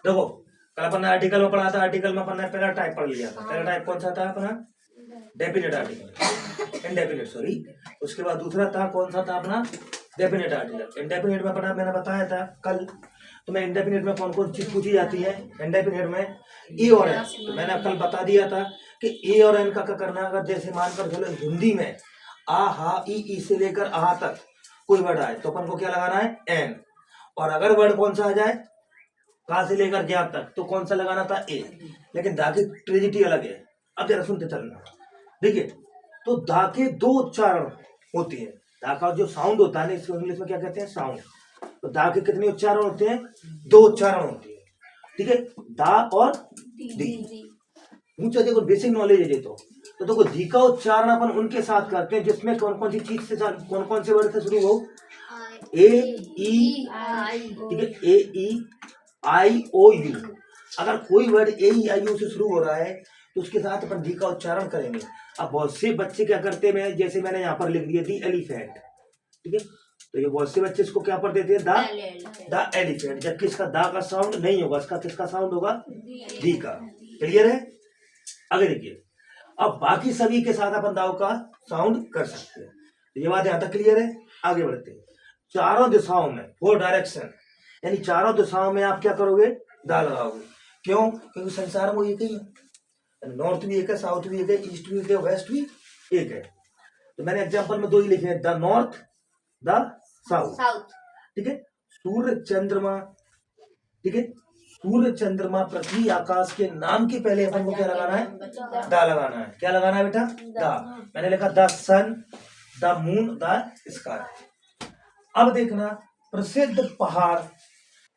देखो कल अपन ने आर्टिकल में पढ़ा था, आर्टिकल में अपन ने पहला टाइप पढ़ लिया था। पहला टाइप कौन सा था अपना? Definite article, indefinite sorry. उसके बाद दूसरा था कौन सा था अपना? Definite article. इनडेफिनेट में अपना मैंने बताया था कल, तो मैं इंडेफिनेट में कौन कौन चीज पूछी जाती है इंडेफिनेट में? ए और एन। तो मैंने कल बता दिया था कि ए और एन का क्या करना है। अगर जैसे मानकर चलो हिंदी में आ हा ई से लेकर आ तक कोई वर्ड आए तो अपन को क्या लगाना है? एन। और अगर वर्ड कौन सा आ जाए कहा से लेकर ज्ञात तक तो कौन सा लगाना था? ए। लेकिन दा की ट्रेजिडी अलग है। अब जरा सुनते चलना, देखिए। तो दा के दो उच्चारण होते हैं। दा का जो साउंड होता है ना, इसको इंग्लिश में क्या कहते हैं? साउंड। तो दा के कितने उच्चारण होते हैं? दो उच्चारण होते हैं, ठीक है, दा और दी। ऊंचा देखो बेसिक नॉलेज है ये तो देखो दी का उच्चारण अपन उनके साथ करते हैं जिसमें कौन कौन सी चीज से कौन कौन से वर्ड से शुरू हो? ए ई, ठीक है, ए ई आई ओ यू। अगर कोई वर्ड ए ई आई ओ से शुरू हो रहा है तो उसके साथ अपन दी का उच्चारण करेंगे। अब बहुत से बच्चे क्या करते हैं, जैसे मैंने यहाँ पर लिख दिया दी एलिफेंट, ठीक है, तो ये बहुत से बच्चे इसको क्या पढ़ देते हैं? द एलिफेंट, जबकि इसका दा का साउंड नहीं होगा, इसका किसका साउंड होगा? दी का। क्लियर है? आगे देखिए, अब बाकी सभी के साथ अपन दाव का साउंड कर सकते हैं। तो ये बात यहाँ तक क्लियर है? आगे बढ़ते हैं। चारों दिशाओं में, फोर डायरेक्शन, यानी चारों दिशाओं में आप क्या करोगे? दा लगाओगे। क्यों? क्योंकि संसार में एक ही है, नॉर्थ भी एक है, साउथ भी एक है, ईस्ट भी एक है, वेस्ट भी एक है। तो मैंने एग्जाम्पल में दो ही लिखे हैं, द नॉर्थ, द साउथ, ठीक है। सूर्य चंद्रमा, ठीक है, सूर्य चंद्रमा पृथ्वी आकाश के नाम के पहले अपन को क्या लगाना है? दा लगाना है। क्या लगाना है बेटा? दा। मैंने लिखा the sun, the moon, the sky. अब देखना, प्रसिद्ध पहाड़,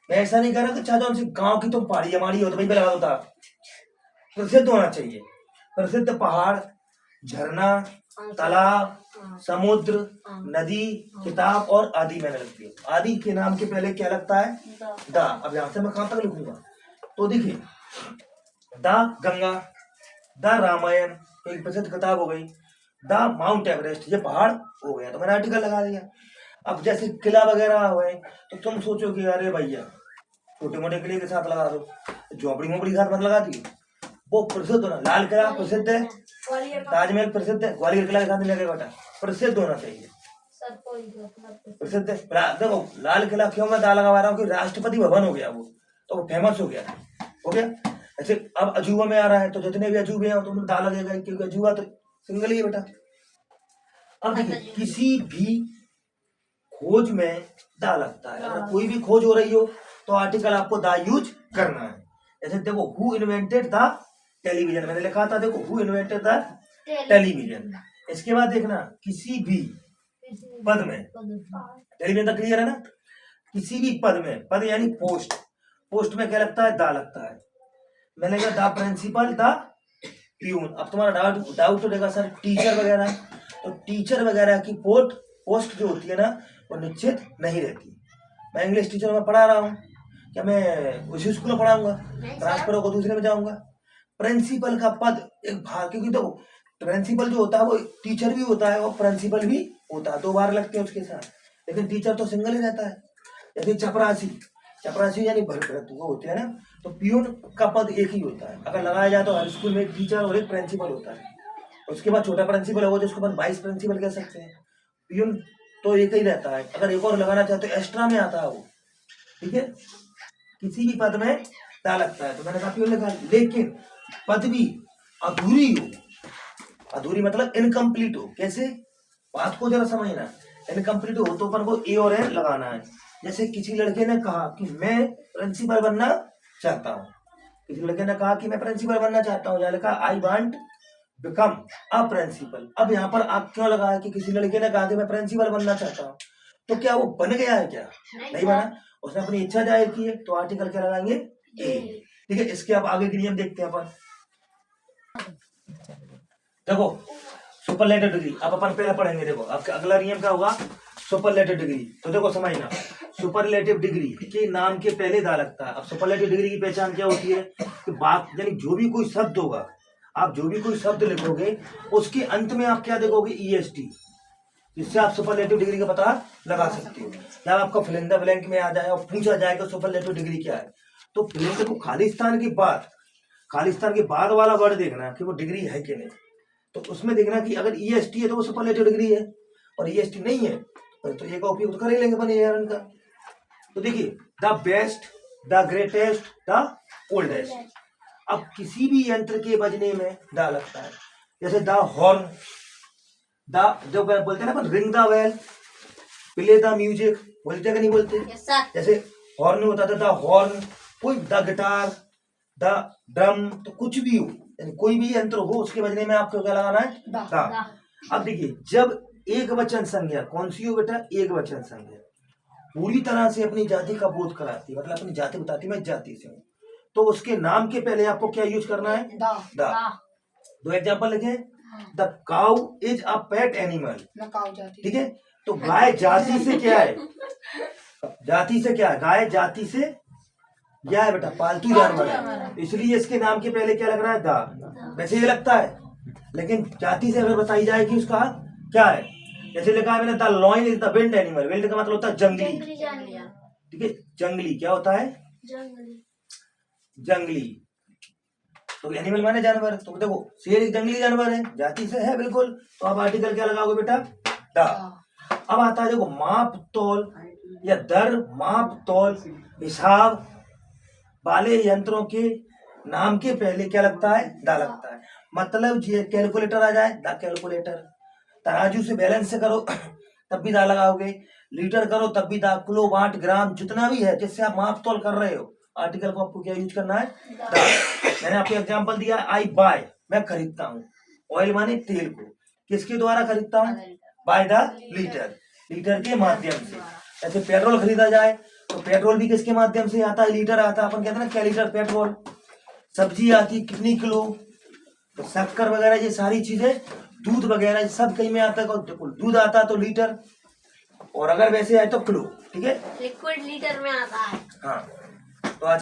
मैं ऐसा नहीं कह रहा कि चाचा उनसे गांव की तुम पहाड़ी हमारी हो तो भाई लगा दो, प्रसिद्ध होना चाहिए। प्रसिद्ध पहाड़, झरना, तालाब, समुद्र, नदी, किताब और आदि मैंने लिख दिया। आदि के नाम के पहले क्या लगता है? दा। अब यहां से मैं कहां तक लिखूंगा? तो देखिए, दा गंगा, दा रामायण एक प्रसिद्ध किताब हो गई, दा माउंट एवरेस्ट ये पहाड़ हो गया, तो मैंने आर्टिकल लगा दिया। अब जैसे किला वगैरह हुए तो तुम सोचोगे अरे भैया छोटे मोटे किले के साथ लगा दो, झोपड़ी मोपड़ी के साथ मत लगा दी। वो प्रसिद्ध होना, लाल किला प्रसिद्ध है, ताजमहल प्रसिद्ध है, ग्वालियर किला के साथ नहीं लगेगा बेटा, प्रसिद्ध होना चाहिए। प्रसिद्ध है। देखो लाल किला क्यों मैं दा लगा रहा हूँ कि राष्ट्रपति भवन हो गया वो, तो वो फेमस हो गया, हो गया। ऐसे अब अजूबा में आ रहा है तो जितने भी अजूबे हैं तो उनमें दा लगेगा, क्योंकि अजूबा तो सिंगल ही है बेटा। अब देखिए, किसी भी खोज में दा लगता है। अगर कोई भी खोज हो रही हो तो आर्टिकल आपको दा यूज करना है। जैसे देखो, हु इन्वेंटेड द टेलीविजन, मैंने लिखा था देखो, हु इन्वेंटेड द टेलीविजन। इसके बाद देखना, किसी भी पद में, टेलीविजन तक क्लियर है ना? किसी भी पद में, पद यानी पोस्ट, पोस्ट में क्या लगता है? दा लगता है। मैंने कहा द प्रिंसिपल, द प्यून। अब तुम्हारा डाउट उठेगा सर टीचर वगैरह, तो टीचर वगैरह की पोस्ट जो होती है ना वो निश्चित नहीं रहती। मैं इंग्लिश टीचर में पढ़ा रहा हूँ, क्या मैं उसी स्कूल में पढ़ाऊंगा? ट्रांसफर होकर दूसरे में जाऊंगा। प्रिंसिपल का पद एक भाग, क्योंकि तो प्रिंसिपल जो होता है वो टीचर भी होता है और प्रिंसिपल भी होता है, दो बार लगते हैं उसके साथ, लेकिन टीचर तो सिंगल ही रहता है। जैसे चपरासी, चपरासी यानी भरत वो होते हैं ना, तो प्यून का पद एक ही होता है। अगर लगाया जाए तो हर स्कूल में एक टीचर और एक प्रिंसिपल होता है। उसके बाद छोटा प्रिंसिपल है वो जिसको अपन वाइस प्रिंसिपल कह सकते हैं। प्यून तो एक ही रहता है। अगर एक और लगाना चाहते तो एक्स्ट्रा में आता है वो, ठीक है। किसी भी पद में दा लगता है, तो मैंने कहा प्यून लिखा। लेकिन पदवी अधूरी हो, अधूरी मतलब इनकम्प्लीट हो। कैसे? बात को जरा समझना। इनकम्प्लीट हो तो अपन को ए और एन लगाना है। जैसे किसी लड़के ने कहा कि मैं प्रिंसिपल बनना चाहता हूँ, किसी लड़के ने कहा कि मैं प्रिंसिपल बनना चाहता हूँ, लिखा I want become a principal. अब यहाँ पर आप क्यों लगा है कि किसी लड़के ने कहा कि मैं प्रिंसिपल बनना चाहता हूँ, तो क्या वो बन गया है? क्या नहीं बना, उसने अपनी इच्छा जाहिर की है, तो आर्टिकल क्या लगाएंगे? ए, ठीक है। इसके अब आगे के नियम देखते हैं अपन। देखो सुपरलेटिव डिग्री, अब अपन पहले पढ़ेंगे। देखो आपका अगला नियम क्या होगा? Superlative degree. तो देखो समझना, सुपरलेटिव डिग्री के नाम के पहले दा लगता है। अब सुपरलेटिव डिग्री की पहचान क्या होती है कि बात यानी जो भी कोई शब्द होगा, आप जो भी कोई शब्द लिखोगे उसके अंत में आप क्या देखोगे? EST, जिससे आप सुपरलेटिव डिग्री का पता लगा सकते हो। जब आपका फिल इन द ब्लैंक में आ जाए और पूछा जाए कि सुपरलेटिव डिग्री क्या है, तो पहले देखो खालिस्तान के बाद वाला वर्ड देखना कि वो डिग्री है कि नहीं। तो उसमें देखना कि अगर ईएसटी है तो वो सुपरलेटिव डिग्री है, और ईएसटी नहीं है तो ये का उपयोग तो कर ही लेंगे अपन यार इनका। तो देखिए the best, the greatest, the oldest. अब किसी भी यंत्र के बजने में द लगता है, जैसे द हॉर्न, द जो बोलते हैं ना अपन, ring the bell, play the music, बोलते हैं कि नहीं बोलते? जैसे हॉर्न होता था द हॉर्न, कोई द गिटार, द ड्रम, तो कुछ भी हो, यानी कोई भी यंत्र हो उसके बजने में आपको क्या लगाना है? द। अब देखिए जब एक वचन संज्ञा, कौन सी हो बेटा? एक वचन संज्ञा पूरी तरह से अपनी जाति का बोध कराती है, मतलब अपनी जाति बताती, मैं जाति से हूँ, तो उसके नाम के पहले आपको क्या यूज करना है? द। दो एग्जाम्पल लिखे। The cow is a pet animal, ठीक है। तो गाय जाति से क्या है? जाति से क्या है? गाय जाति से क्या है बेटा? पालतू जानवर है, इसलिए इसके नाम के पहले क्या लग रहा है? द। वैसे ये लगता है, लेकिन जाति से अगर बताई जाए कि उसका क्या है, जैसे लिखा है मैंने the lion is the wild animal, wild का मतलब होता है जंगली, ठीक है। जंगली क्या होता है? जंगली। तो एनिमल माने जानवर, तो देखो शेर एक जंगली जानवर है, जाति से है बिल्कुल, तो आप आर्टिकल क्या लगाओगे बेटा? द। अब आता है देखो माप तौल या दर, माप तौल हिसाब वाले यंत्रों के नाम के पहले क्या लगता है? द लगता है। मतलब ये कैलकुलेटर आ जाए, द कैलकुलेटर। तराजू से बैलेंस से करो तब भी द लगाओगे, लीटर करो तब भी द, किलो, वाट, ग्राम, जितना भी है जिससे आप माप तौल कर रहे हो, आर्टिकल को आपको क्या यूज करना है? द। मैंने आपको एग्जांपल दिया, आई बाय, मैं खरीदता हूँ। ऑयल माने तेल को, किसके द्वारा खरीदता हूँ? बाय द लीटर, लीटर के माध्यम से। ऐसे पेट्रोल खरीदा जाए तो पेट्रोल भी किसके माध्यम से आता है? लीटर आता है, अपन कहते हैं ना क्या लीटर पेट्रोल। सब्जी आती कितनी किलो, तो शक्कर वगैरह ये सारी चीजें, दूध वगैरह सब कहीं में आता है, दूध आता है तो लीटर, और अगर वैसे आए तो किलो, ठीक है। लिक्विड लीटर में आता है। हाँ तो आज